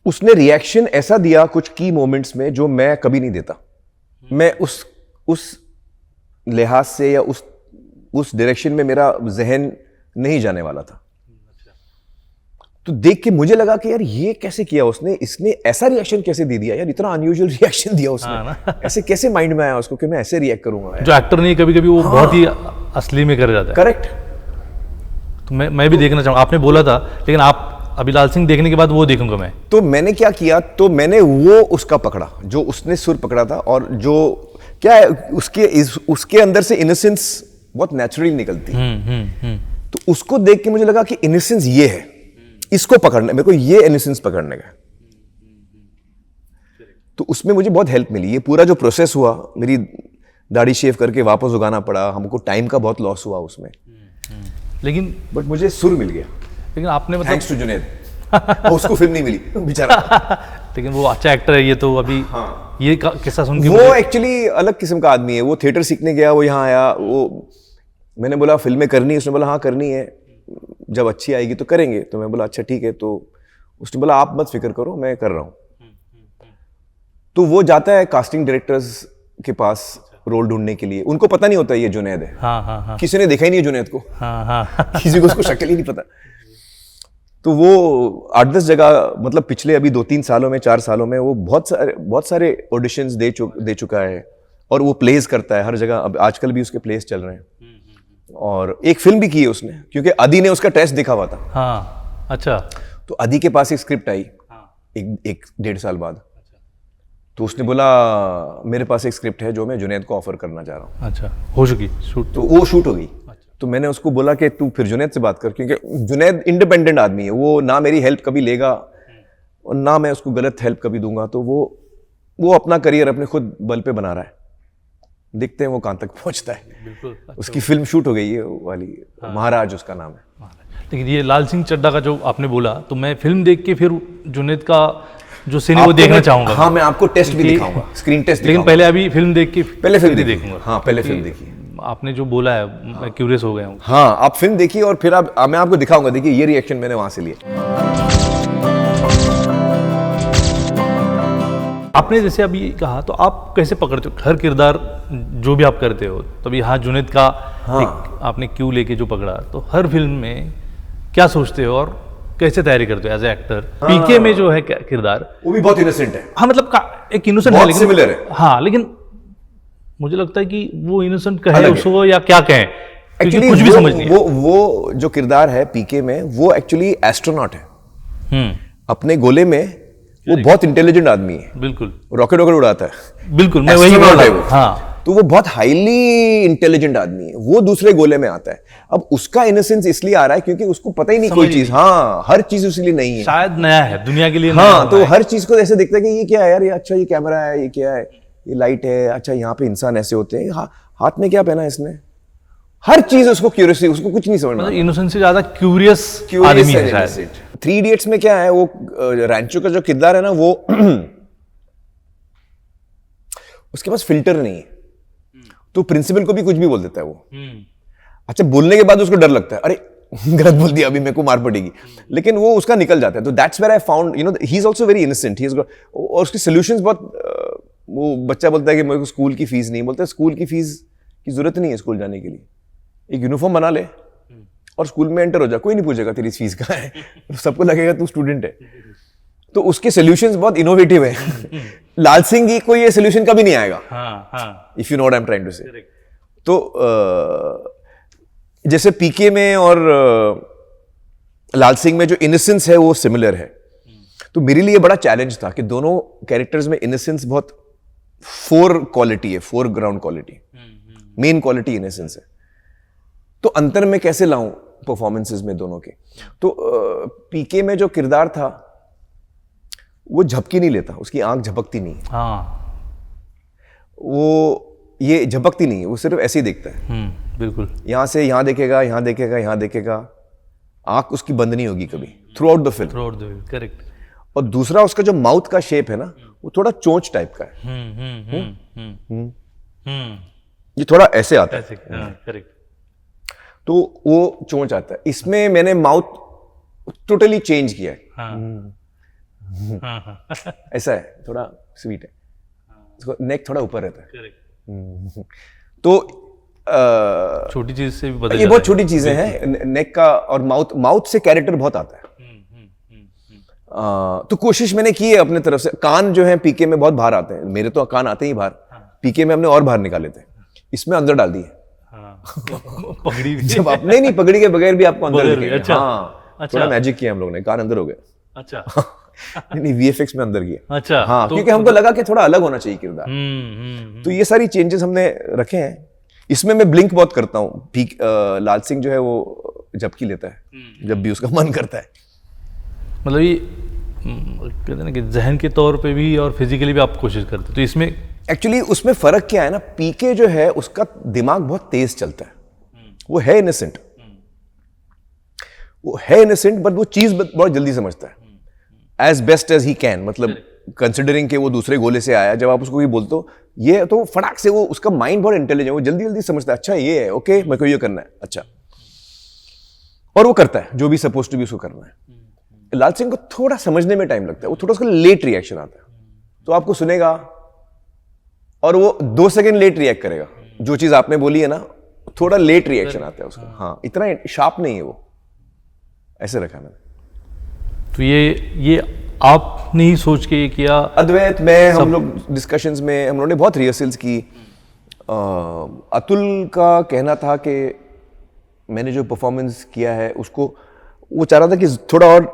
उसने रिएक्शन ऐसा दिया कुछ की मोमेंट्स में जो मैं कभी नहीं देता। मैं उस लिहाज से या उस डायरेक्शन में मेरा जहन नहीं जाने वाला था। तो देख के मुझे लगा कि यार ये कैसे किया उसने, इसने ऐसा रिएक्शन कैसे दे दिया यार, इतना अनयूजुअल रिएक्शन दिया उसने। ऐसे कैसे माइंड में आया उसको कि मैं ऐसे रिएक्ट करूंगा। जो एक्टर नहीं, कभी कभी वो बहुत ही असली में कर जाता है। करेक्ट। तो मैं भी देखना चाहूंगा। आपने बोला था, लेकिन आप अभी लाल सिंह देखने के बाद वो देखूंगा मैं। तो मैंने क्या किया, तो मैंने वो उसका पकड़ा जो उसने सुर पकड़ा था, और जो क्या है उसके अंदर से इनोसेंस बहुत नेचुरली निकलती है। तो उसको देख के मुझे लगा कि इनोसेंस ये है, इसको पकड़ना, मेरे को ये इनोसेंस पकड़ने का। तो उसमें मुझे बहुत हेल्प मिली। ये पूरा जो प्रोसेस हुआ, मेरी दाढ़ी शेव करके वापस उगाना पड़ा, हमको टाइम का बहुत लॉस हुआ उसमें, लेकिन बट मुझे सुर मिल गया। लेकिन आपने मतलब थैंक्स टू जुनैद। उसको फिल्म नहीं मिली बेचारा। लेकिन वो अच्छा एक्टर है। ये तो अभी ये किस्सा सुन के वो एक्चुअली अलग किस्म का आदमी है। वो थिएटर सीखने गया, वो यहाँ आया, वो मैंने बोला फिल्में करनी है, उसने बोला हाँ करनी है, जब अच्छी आएगी तो करेंगे। तो मैं बोला अच्छा ठीक है। तो उसने बोला आप मत फिक्र करो, मैं कर रहा हूँ। तो वो जाता है कास्टिंग डायरेक्टर्स के पास रोल ढूंढने के लिए। उनको पता नहीं होता ये जुनैद है। हाँ हाँ हाँ, किसी ने देखा ही नहीं जुनैद को। हाँ हाँ किसी को उसको शक्ल ही नहीं पता। तो वो 8-10 जगह, मतलब पिछले अभी 2-3 सालों में, 4 सालों में वो बहुत सारे ऑडिशंस दे चुका है, और वो प्लेस करता है हर जगह। अब आजकल भी उसके प्लेस चल रहे हैं, और एक फिल्म भी की है उसने, क्योंकि अदी ने उसका टेस्ट देखा हुआ था। हाँ, अच्छा। तो आदि के पास एक स्क्रिप्ट आई हाँ। एक 1.5 साल बाद। तो उसने बोला मेरे पास एक स्क्रिप्ट है जो मैं जुनैद को ऑफर करना चाह रहा हूँ। अच्छा, हो चुकी शूट? तो वो शूट हो गई। तो मैंने उसको बोला कि तू फिर जुनैद से बात कर, क्योंकि जुनैद इंडिपेंडेंट आदमी है, वो ना मेरी हेल्प कभी लेगा और ना मैं उसको गलत हेल्प कभी दूंगा। तो वो अपना करियर अपने खुद बल पे बना रहा है, देखते हैं वो कहाँ तक पहुंचता है। बिल्कुल। उसकी फिल्म शूट हो गई है वो वाली, महाराज उसका नाम है। लेकिन ये लाल सिंह चड्ढा का जो आपने बोला, तो मैं फिल्म देख के फिर जुनैद का जो सीन है वो देखना चाहूंगा। हाँ, मैं आपको टेस्ट भी दिखाऊंगा, स्क्रीन टेस्ट। लेकिन पहले अभी फिल्म देख के पहले फिल्म देखूंगा। हाँ, पहले फिल्म देखिए। आपने जो बोला है मैं क्यूरियस हो गया हूँ। हाँ, आप फिल्म देखिए और फिर मैं आपको दिखाऊंगा। देखिए ये रिएक्शन मैंने वहां से लिया। आपने जैसे अभी कहा, तो आप कैसे पकड़ते हो हर किरदार जो भी आप करते हो? तभी यहाँ जुनैद का एक आपने क्यू लेके जो पकड़ा, तो हर फिल्म में क्या सोचते हो और कैसे तैयारी करते हो एज ए एक्टर? पीके में जो है किरदार, वो भी बहुत इनोसेंट है। हाँ मतलब एक इनोसेंट है, बहुत लेकिन सिमिलर है। हाँ, लेकिन मुझे लगता है कि वो इनोसेंट कहे उसको या क्या कहें, एक्चुअली कुछ भी समझ नहीं। वो जो किरदार है पीके में, वो एक्चुअली एस्ट्रोनॉट है। अपने गोले में वो बहुत इंटेलिजेंट आदमी है। बिल्कुल। रॉकेट उड़ाता है। बिल्कुल, मैं वही बोल रहा हूँ। हाँ, तो वो बहुत हाईली इंटेलिजेंट आदमी है। वो दूसरे गोले में आता है। अब उसका इनोसेंस इसलिए आ रहा है क्योंकि उसको पता ही नहीं कोई चीज। हाँ, हर चीज उसके लिए नहीं है, शायद नया है दुनिया के लिए। हाँ, तो हर चीज को ऐसे देखता है कि ये क्या है यार, ये अच्छा, ये कैमरा है, ये क्या है, ये लाइट है, अच्छा यहाँ पे इंसान ऐसे होते हैं, हाथ में क्या पहना है इसने। हर चीज उसको क्यूरियसली, उसको कुछ नहीं समझ में। इनोसेंस से ज्यादा क्यूरियस आदमी है शायद। 3 इडियट्स में क्या है, वो रैंचो का जो किरदार है ना, वो उसके पास फिल्टर नहीं है, तो प्रिंसिपल को भी कुछ भी बोल देता है वो। अच्छा, बोलने के बाद उसको डर लगता है, अरे गलत बोल दिया, अभी मेरे को मार पड़ेगी, लेकिन वो उसका निकल जाता है। तो that's where I found, he is also very innocent. और उसकी सॉल्यूशंस बहुत, वो बच्चा बोलता है कि मेरे को स्कूल की फीस नहीं, बोलता है स्कूल की फीस की जरूरत नहीं है स्कूल जाने के लिए, एक यूनिफॉर्म बना ले और स्कूल में एंटर हो जा, कोई नहीं पूछेगा तेरी फीस कहाँ है, सबको लगेगा तू स्टूडेंट है। तो उसके सॉल्यूशंस बहुत इनोवेटिव है। लाल सिंह की कोई ये सॉल्यूशन कभी नहीं आएगा, if you know what I am trying to say. तो जैसे पीके में और लाल सिंह में जो इनोसेंस है वो सिमिलर है। तो मेरे लिए बड़ा चैलेंज था कि दोनों कैरेक्टर्स में इनोसेंस बहुत क्वालिटी है, ground quality, main quality innocence है। तो अंतर में कैसे लाऊं परफॉर्मेंसेस में दोनों के? तो पीके में जो किरदार था वो झपकी नहीं लेता, उसकी आंख झपकती नहीं है। वो ये झपकती नहीं है, वो सिर्फ ऐसे ही देखता है। बिल्कुल, यहां से यहां देखेगा, यहां देखेगा, यहां देखेगा, आंख उसकी बंद नहीं होगी कभी through out the film. Correct. और दूसरा उसका जो माउथ का शेप है ना, वो थोड़ा चोंच टाइप का है। ये थोड़ा ऐसे आता है, करेक्ट। तो वो चोंच आता है। इसमें मैंने माउथ टोटली चेंज किया है। ऐसा है, थोड़ा स्वीट है, इसको नेक थोड़ा ऊपर रहता है। तो छोटी चीज से भी बदल ये बहुत छोटी चीजें हैं, नेक का और माउथ से कैरेक्टर बहुत आता है। तो कोशिश मैंने की है अपने तरफ से। कान जो है पीके में बहुत बाहर आते हैं, मेरे तो कान आते ही बाहर, पीके में हमने और बाहर निकाले थे, इसमें अंदर डाल दिए। पगड़ी भी जब अपने नहीं, पगड़ी के बगैर भी आपको अंदर दिखेगा। अच्छा, हाँ, थोड़ा मैजिक किया हम लोग ने, कान अंदर हो गए। अच्छा। नहीं, VFX में अंदर किया। अच्छा, हाँ, क्योंकि हमको लगा कि थोड़ा अलग होना चाहिए किरदार। तो ये सारी चेंजेस हमने रखे हैं। इसमें मैं ब्लिंक बहुत करता हूँ। लाल सिंह जो है वो झपकी लेता है जब भी उसका मन करता है। मतलब ये कहते हैं ना कि जहन के तौर पे भी और फिजिकली भी आप कोशिश करते, तो इसमें एक्चुअली उसमें फर्क क्या है ना, पीके जो है उसका दिमाग बहुत तेज चलता है, वो है इनोसेंट, बट वो चीज बहुत जल्दी समझता है, as best as he can. मतलब कंसिडरिंग कि वो दूसरे गोले से आया, जब आप उसको ये बोलते हो ये, तो फटाक से वो, उसका माइंड बहुत इंटेलिजेंट है, वो जल्दी जल्दी समझता है, अच्छा ये है, ओके मेरे को ये करना है, अच्छा, और वो करता है जो भी सपोज टू भी उसको करना है। लाल सिंह को थोड़ा समझने में टाइम लगता है, वो थोड़ा उसका लेट रिएक्शन आता है, तो आपको सुनेगा और वो 2 सेकंड लेट रिएक्ट करेगा। जो चीज आपने बोली है ना, थोड़ा लेट रिएक्शन आता है उसका। हाँ, इतना शार्प नहीं है वो, ऐसे रखा मैंने। तो ये आपने ही सोच के ये किया? अद्वैत में हम लोग डिस्कशंस में हम लोगों ने बहुत रिहर्सल्स की। अतुल का कहना था कि मैंने जो परफॉर्मेंस किया है उसको वो चाह रहा था कि थोड़ा और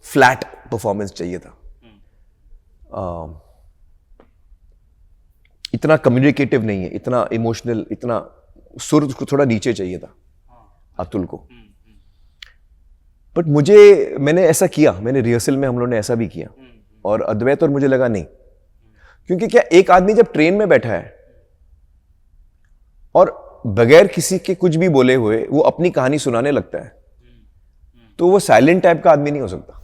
फ्लैट परफॉर्मेंस चाहिए था, इतना कम्युनिकेटिव नहीं है, इतना इमोशनल, इतना सुर उसको थोड़ा नीचे चाहिए था अतुल को। बट मैंने ऐसा किया, मैंने रिहर्सल में हम लोगों ने ऐसा भी किया, और अद्वैत और मुझे लगा नहीं, क्योंकि क्या एक आदमी जब ट्रेन में बैठा है और बगैर किसी के कुछ भी बोले हुए वो अपनी कहानी सुनाने लगता है, तो वो साइलेंट टाइप का आदमी नहीं हो सकता।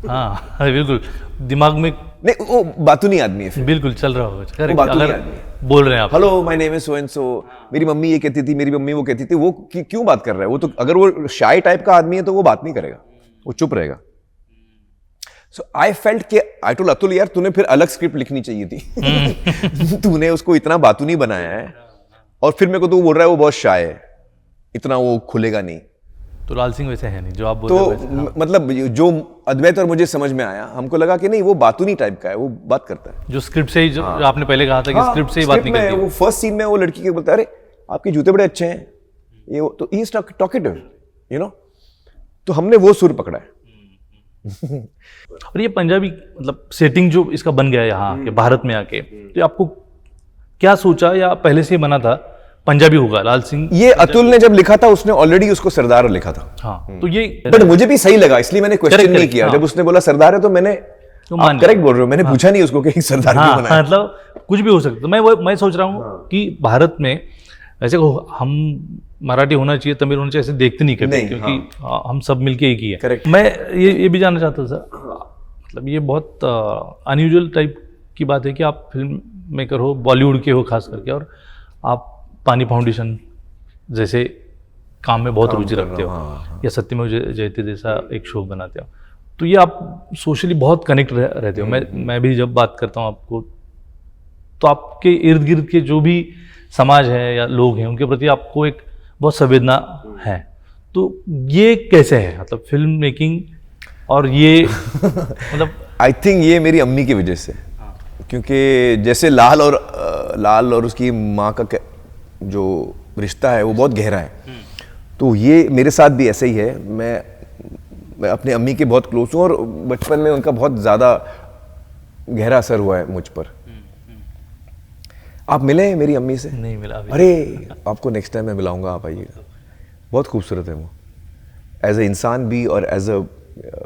हाँ बिल्कुल, दिमाग में नहीं, वो बातूनी आदमी है फिर। बिल्कुल चल रहा होगा। Correct, बातूनी अगर आदमी बोल रहे हैं आप, hello my name is so and so, मेरी मम्मी ये कहती थी, मेरी मम्मी वो कहती थी, वो क्यों बात कर रहा है? वो तो अगर वो शाय टाइप का आदमी है तो वो बात नहीं करेगा, वो चुप रहेगा। सो आई फेल्ट कि आई टोल्ड अतुल यार तूने फिर अलग स्क्रिप्ट लिखनी चाहिए थी। तूने उसको इतना बातूनी बनाया है, और फिर मेरे को तो बोल रहा है वो बहुत शाय है, इतना वो खुलेगा नहीं। तो लाल सिंह वैसे है नहीं जो आप बोल तो रहे हैं। मतलब जो अद्वैत और मुझे समझ में आया, हमको लगा कि नहीं वो बातूनी टाइप का है, वो बात करता है जो स्क्रिप्ट से ही जो आपने पहले कहा था कि स्क्रिप्ट से ही बात स्क्रिप्ट में निकलती है। वो फर्स्ट सीन में वो लड़की के बोलता है, अरे आपके जूते बड़े अच्छे हैं, ये वो, तो he is talkative, you know. तो हमने वो सुर पकड़ा है। और ये पंजाबी मतलब सेटिंग जो इसका बन गया है यहाँ के भारत में आके, तो आपको क्या सोचा या पहले से ही बना था पंजाबी होगा लाल सिंह? ये अतुल ने जब लिखा था उसने ऑलरेडी उसको सरदार लिखा था। हाँ, तो ये बट मुझे भी सही लगा, इसलिए मैंने क्वेश्चन Correct, नहीं correct, किया। हाँ। जब उसने बोला सरदार है तो मैंने, मान आप करेक्ट बोल रहे हो, मैंने पूछा नहीं उसको कि सरदार क्यों हाँ, बनाया। मतलब कुछ भी हो सकता है। मैं सोच रहा हूँ कि भारत में ऐसे हम मराठी होना चाहिए, तमिल होना चाहिए, ऐसे देखते नहीं कभी, नहीं, क्योंकि हम सब मिलके एक ही है। Correct. मैं ये भी जानना चाहता था सर, मतलब ये बहुत अनयूजुअल टाइप की बात है कि आप फिल्म मेकर हो, बॉलीवुड के हो खास करके, और आप पानी फाउंडेशन जैसे काम में बहुत रुचि रखते हो, या सत्यमेव जयते जैसा एक शो बनाते हो, तो ये आप सोशली बहुत कनेक्ट रहते हो। मैं भी जब बात करता हूँ आपको, तो आपके इर्द गिर्द के जो भी समाज है या लोग हैं उनके प्रति आपको एक बहुत संवेदना है। तो ये कैसे है, मतलब फिल्म मेकिंग और ये मतलब आई थिंक ये मेरी अम्मी की वजह से, क्योंकि जैसे लाल और उसकी माँ का जो रिश्ता है वो बहुत गहरा है, तो ये मेरे साथ भी ऐसे ही है। मैं अपने अम्मी के बहुत क्लोज हूँ, और बचपन में उनका बहुत ज़्यादा गहरा असर हुआ है मुझ पर। आप मिले हैं मेरी अम्मी से? नहीं मिला अभी। अरे आपको नेक्स्ट टाइम मैं मिलाऊंगा, आप आइएगा। बहुत खूबसूरत है वो, एज ए इंसान भी, और एज अ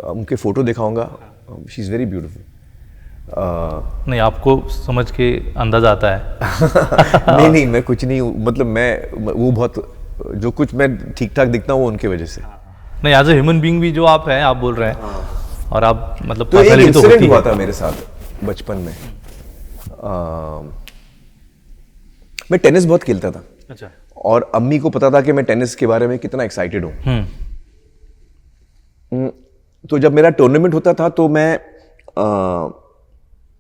उनके फ़ोटो दिखाऊंगा, शी इज़ वेरी ब्यूटीफुल। नहीं, आपको समझ के अंदाजा आता है। नहीं मैं कुछ नहीं हूँ, मतलब मैं वो बहुत, जो कुछ मैं ठीक ठाक दिखता हूँ वो उनके वजह से। नहीं, एज ए ह्यूमन बीइंग भी जो आप हैं, आप बोल रहे हैं, और आप मतलब तो एक personality इंसिडेंट होती हुआ है। था मेरे साथ बचपन में। मैं टेनिस बहुत खेलता था, अच्छा। और अम्मी को पता था कि मैं टेनिस के बारे में कितना एक्साइटेड हूँ। तो जब मेरा टूर्नामेंट होता था तो मैं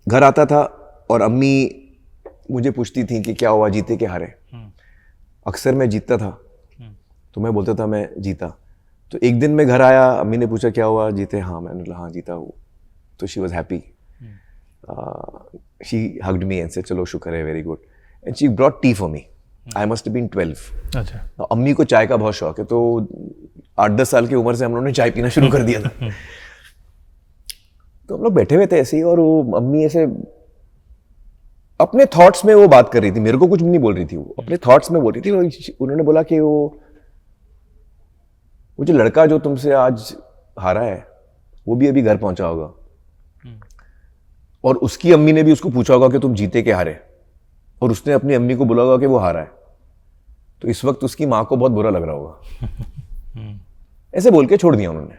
घर आता था, और अम्मी मुझे पूछती थी कि क्या हुआ, जीते के हारे। अक्सर मैं जीतता था, तो मैं बोलता था मैं जीता। तो एक दिन मैं घर आया, अम्मी ने पूछा क्या हुआ, जीते? हाँ, मैंने बोला हाँ जीता हूँ। तो she was happy, she hugged me and said चलो शुक्र है, very good, and she brought tea for me. I must been 12। अच्छा। अम्मी को चाय का बहुत शौक है, तो 8-10 साल की उम्र से हम लोगों ने चाय पीना शुरू कर दिया था। तो हम लोग बैठे हुए थे ऐसे ही, और वो अम्मी ऐसे अपने थॉट्स में वो बात कर रही थी, मेरे को कुछ भी नहीं बोल रही थी, वो अपने थॉट्स में बोल रही थी। और उन्होंने बोला कि वो जो लड़का जो तुमसे आज हारा है वो भी अभी घर पहुंचा होगा, और उसकी अम्मी ने भी उसको पूछा होगा कि तुम जीते के हारे, और उसने अपनी अम्मी को बोला होगा कि वो हारा है। तो इस वक्त उसकी माँ को बहुत बुरा लग रहा होगा। ऐसे बोल के छोड़ दिया उन्होंने।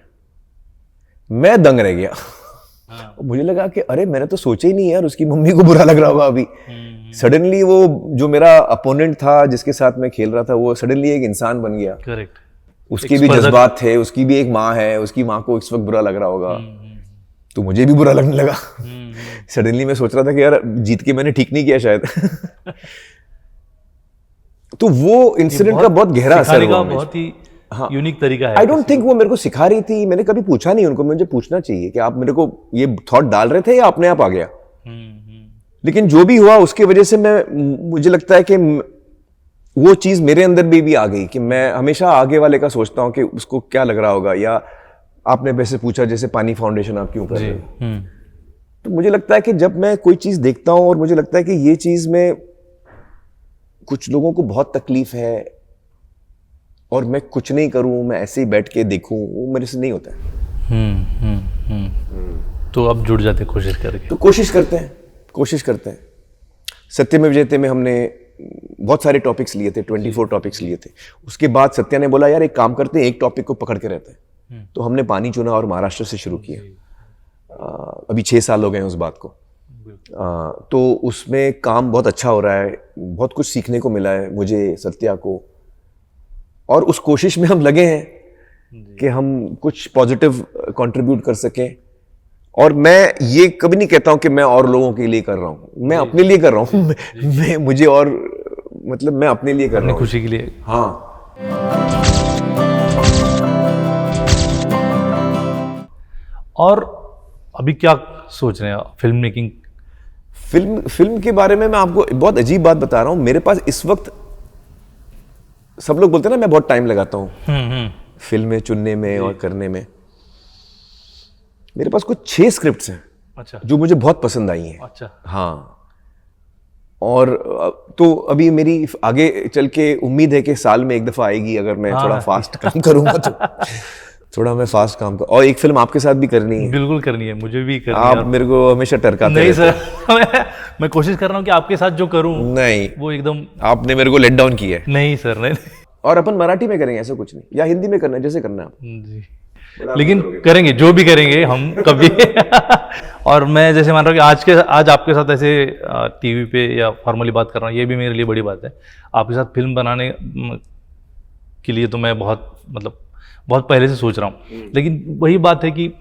मैं दंग रह गया। मुझे लगा कि अरे मैंने तो सोचा ही नहीं यार, उसकी मम्मी को बुरा लग रहा होगा अभी। सडनली वो जो मेरा अपोनेंट था जिसके साथ मैं खेल रहा था, वो सडनली एक इंसान बन गया। करेक्ट। उसके भी जज्बात थे, उसकी भी एक माँ है, उसकी माँ को इस वक्त बुरा लग रहा होगा, तो मुझे भी बुरा लगने लगा। सडनली मैं सोच रहा था कि यार जीत के मैंने ठीक नहीं किया शायद। तो वो इंसिडेंट का बहुत गहरा असर हुआ। बहुत ही यूनिक तरीका है। आई डोंट थिंक वो मेरे को सिखा रही थी, मैंने कभी पूछा नहीं उनको। मुझे पूछना चाहिए कि आप मेरे को ये थॉट डाल रहे थे या अपने आप आ गया। लेकिन जो भी हुआ उसकी वजह से मुझे लगता है कि वो चीज मेरे अंदर भी आ गई कि मैं हमेशा आगे वाले का सोचता हूँ कि उसको क्या लग रहा होगा, या आपने वैसे पूछा जैसे पानी फाउंडेशन आप क्यों कर जी। रहे हो, तो मुझे लगता है कि जब मैं कोई चीज देखता हूं और मुझे लगता है कि ये चीज में कुछ लोगों को बहुत तकलीफ है और मैं कुछ नहीं करूं, मैं ऐसे ही बैठ के देखूं, वो मेरे से नहीं होता है। तो अब जुड़ जाते कोशिश करके। तो कोशिश करते हैं। सत्यमेव जयते में हमने बहुत सारे टॉपिक्स लिए थे, 24 टॉपिक्स लिए थे। उसके बाद सत्या ने बोला यार एक काम करते हैं, एक टॉपिक को पकड़ के रहते हैं। तो हमने पानी चुना और महाराष्ट्र से शुरू किया। अभी 6 साल हो गए हैं उस बात को। तो उसमें काम बहुत अच्छा हो रहा है, बहुत कुछ सीखने को मिला है मुझे, सत्या को, और उस कोशिश में हम लगे हैं कि हम कुछ पॉजिटिव कंट्रीब्यूट कर सकें। और मैं ये कभी नहीं कहता हूं कि मैं और लोगों के लिए कर रहा हूं, मैं अपने लिए कर रहा हूं। मैं मुझे और मतलब मैं अपने लिए कर रहा हूं, खुशी के लिए। हाँ। और अभी क्या सोच रहे हैं फिल्म मेकिंग? फिल्म के बारे में मैं आपको बहुत अजीब बात बता रहा हूं। मेरे पास इस वक्त, सब लोग बोलते हैं ना मैं बहुत टाइम लगाता हूं फिल्में चुनने में और करने में। मेरे पास कुछ 6 स्क्रिप्ट्स हैं। अच्छा। जो मुझे बहुत पसंद आई हैं। अच्छा। हाँ। और तो अभी मेरी आगे चल के उम्मीद है कि साल में एक दफा आएगी, अगर मैं थोड़ा फास्ट काम करूंगा तो। थोड़ा मैं फास्ट काम कर, और एक फिल्म आपके साथ भी करनी है। बिल्कुल करनी है, मुझे भी करनी है। आप मेरे को हमेशा टरकाते नहीं रहते सर, मैं कोशिश कर रहा हूँ कि आपके साथ जो करूँ नहीं, वो एकदम। आपने मेरे को लेट डाउन किया है। नहीं सर, नहीं। और अपन मराठी में करेंगे, ऐसा कुछ नहीं, या हिंदी में करना है, जैसे करना है आप। जी, लेकिन करेंगे, जो भी करेंगे हम कभी। और मैं जैसे मान रहा हूँ कि आज आपके साथ ऐसे टीवी पे या फॉर्मली बात कर रहा हूँ, ये भी मेरे लिए बड़ी बात है। आपके साथ फिल्म बनाने के लिए तो मैं बहुत पहले से सोच रहा हूँ। लेकिन वही बात है कि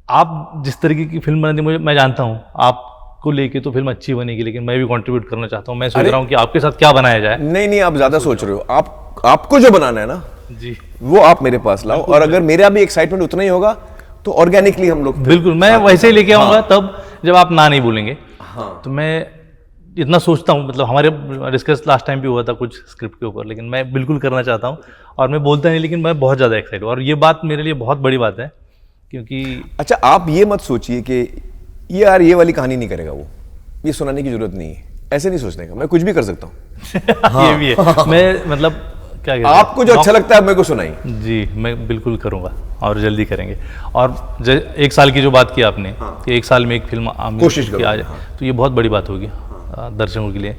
आप जिस तरीके की फिल्म बनाते हैं, मैं जानता हूँ आपको लेके तो फिल्म अच्छी बनेगी, लेकिन मैं भी कंट्रीब्यूट करना चाहता हूँ। मैं सोच रहा हूँ कि आपके साथ क्या बनाया जाए। नहीं, आप ज्यादा सोच रहे हो। आपको जो बनाना है ना जी, वो आप मेरे पास लाओ, और अगर मेरा भी एक्साइटमेंट उतना ही होगा तो ऑर्गेनिकली हम लोग बिल्कुल, मैं वैसे ही लेके आऊंगा। तब जब आप ना नहीं बोलेंगे। तो मैं इतना सोचता हूँ, मतलब हमारे डिस्कस लास्ट टाइम भी हुआ था कुछ स्क्रिप्ट के ऊपर, लेकिन मैं बिल्कुल करना चाहता हूँ। और मैं बोलता नहीं, लेकिन मैं बहुत ज़्यादा एक्साइटेड हूँ, और ये बात मेरे लिए बहुत बड़ी बात है, क्योंकि अच्छा, आप ये मत सोचिए कि यार ये वाली कहानी नहीं करेगा वो, ये सुनाने की जरूरत नहीं है, ऐसे नहीं सोचने का। मैं कुछ भी कर सकता हूँ। ये भी है। मैं मतलब क्या कहते हैं, आपको जो अच्छा लगता है मेरे को सुनाइए। जी, मैं बिल्कुल करूँगा, और जल्दी करेंगे। और 1 साल की जो बात की आपने, कि 1 साल में एक फिल्म कोशिश की आ जाए, तो ये बहुत बड़ी बात होगी दर्शकों के लिए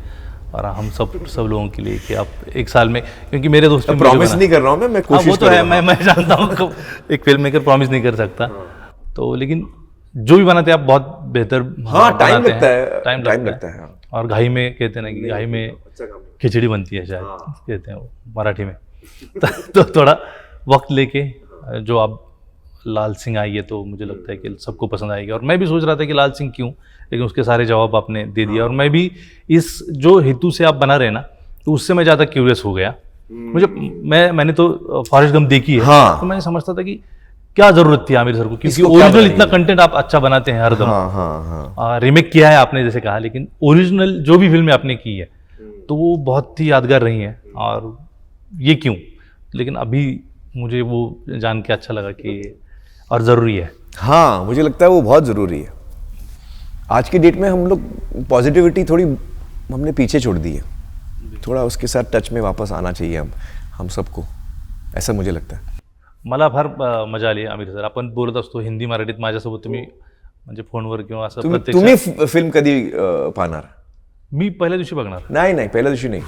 और हम सब लोगों के लिए, कि आप 1 साल में, क्योंकि मेरे दोस्त प्रॉमिस नहीं कर रहा हूँ मैं कोशिश वो तो है, मैं जानता हूँ एक फिल्म मेकर प्रॉमिस नहीं कर सकता। तो लेकिन जो भी बनाते हैं आप बहुत बेहतर। हाँ, टाइम लगता है, टाइम लगता है। और घाई में कहते हैं ना, कि घाई में खिचड़ी बनती है, शायद कहते हैं वो मराठी में। तो थोड़ा वक्त लेके, जो आप लाल सिंह आई है तो मुझे लगता है कि सबको पसंद आएगी। और मैं भी सोच रहा था कि लाल सिंह क्यों, लेकिन उसके सारे जवाब आपने दे दिया। और मैं भी इस जो हेतु से आप बना रहे ना, तो उससे मैं ज़्यादा क्यूरियस हो गया। मैंने तो फॉरेस्ट गंप देखी है। हाँ। तो मैं समझता था कि क्या जरूरत थी आमिर सर को, क्योंकि ओरिजिनल इतना कंटेंट आप अच्छा बनाते हैं हरदम। रिमेक किया है आपने जैसे कहा, लेकिन ओरिजिनल जो भी फिल्में आपने की है तो वो बहुत ही यादगार रही हैं। और ये क्यों, लेकिन अभी मुझे वो जान के अच्छा लगा कि और ज़रूरी है। हाँ, मुझे लगता है वो बहुत ज़रूरी है। आज की डेट में हम लोग पॉजिटिविटी थोड़ी हमने पीछे छोड़ दी है, थोड़ा उसके साथ टच में वापस आना चाहिए हम सबको, ऐसा मुझे लगता है। मला फार मजा आली आमिर सर, आपण बोलत असतो हिंदी मराठीत माझ्यासोबत, तुम्ही म्हणजे फोनवर किंवा असं तुम्ही फिल्म कधी पाहणार? मी पहिल्या दिवशी बघणार. नाही, पहिल्या दिवशी नाही,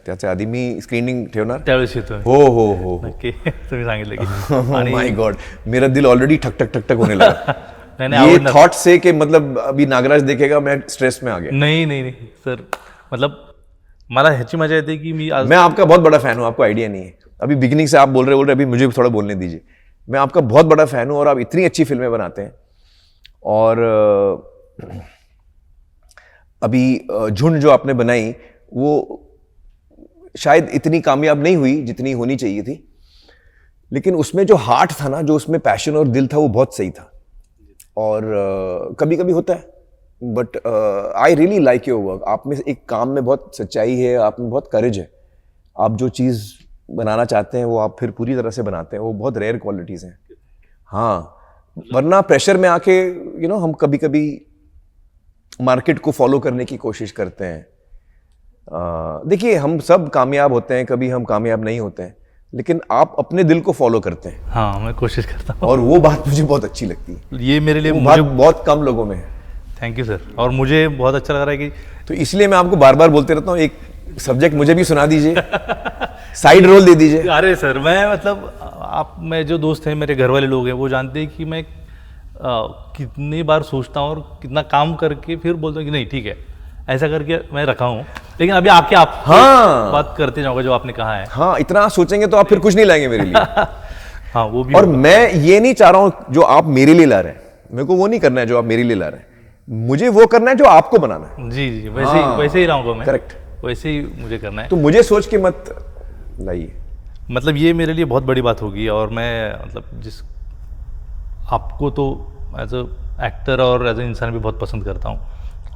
त्याच्या आधी मी स्क्रीनिंग ठेवणार, त्यावेळेस येतो. हो नक्की. तुम्ही सांगितलं की आणि माय गॉड, मेरा दिल ऑलरेडी ठक ठक ठक ठक होने लगा. नहीं, ये थॉट से कि मतलब अभी नागराज देखेगा मैं स्ट्रेस में आ गया. नहीं सर, मतलब मला ह्याची मजा येते की मैं आपका बहुत बड़ा फैन हूँ, आपको आइडिया नहीं है. अभी बिगिनिंग से आप बोल रहे, अभी मुझे थोड़ा बोलने दीजिए. मैं आपका बहुत बड़ा फैन हूँ और आप इतनी अच्छी फिल्में बनाते हैं. और अभी झुंड जो आपने बनाई वो शायद इतनी कामयाब नहीं हुई जितनी होनी चाहिए थी, लेकिन उसमें जो हार्ट था ना, जो उसमें पैशन और दिल था, वो बहुत सही था. और कभी कभी होता है, but I really like your work. आप में एक काम में बहुत सच्चाई है, आप में बहुत करेज है. आप जो चीज़ बनाना चाहते हैं वो आप फिर पूरी तरह से बनाते हैं, वो बहुत रेयर क्वालिटीज़ हैं। हाँ, वरना प्रेशर में आके हम कभी कभी मार्केट को फॉलो करने की कोशिश करते हैं। देखिए, हम सब कामयाब होते हैं, कभी हम कामयाब नहीं होते हैं, लेकिन आप अपने दिल को फॉलो करते हैं। हाँ, मैं कोशिश करता हूँ और वो बात मुझे बहुत अच्छी लगती है। ये मेरे लिए वो बात बहुत कम लोगों में है। Thank you sir. और मुझे बहुत अच्छा लग रहा है कि तो इसलिए मैं आपको बार बार बोलते रहता हूँ, एक सब्जेक्ट मुझे भी सुना दीजिए, साइड रोल दे दीजिए। अरे सर, मैं मतलब आप, मैं जो दोस्त हैं, मेरे घर वाले लोग हैं, वो जानते हैं कि मैं कितनी बार सोचता हूँ और कितना काम करके फिर बोलता हूँ कि नहीं ठीक है, ऐसा करके मैं रखा हूँ। लेकिन अभी आप हाँ, बात करते जाओगे जो आपने कहा है। हाँ, इतना सोचेंगे तो आप फिर कुछ नहीं लाएंगे मेरे लिए। हाँ, वो भी। और मैं ये नहीं चाह रहा हूँ जो आप मेरे लिए ला रहे हैं, मेरे को वो नहीं करना है जो आप मेरे लिए ला रहे हैं, मुझे वो करना है जो आपको बनाना है। जी, वैसे ही रहूँगा मैं। करेक्ट, वैसे ही मुझे करना है। तो मुझे सोच के मत लाइए। मतलब ये मेरे लिए बहुत बड़ी बात होगी। और मैं मतलब आपको तो एज अ एक्टर और एज अ इंसान भी बहुत पसंद करता हूँ,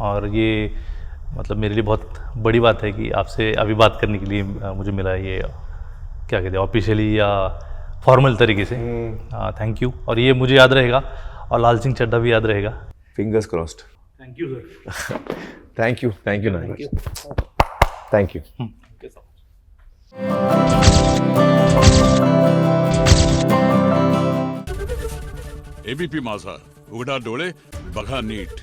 और ये मतलब मेरे लिए बहुत बड़ी बात है कि आपसे अभी बात करने के लिए मुझे मिला, ये क्या कहते हैं, ऑफिशियली या फॉर्मल तरीके से। Thank you. और ये मुझे याद रहेगा, और लाल सिंह चड्ढा भी याद रहेगा। Fingers crossed. Thank you sir. Thank you Nagraj, thank you. ABP Majha, उघडा डोळे बघा नीट।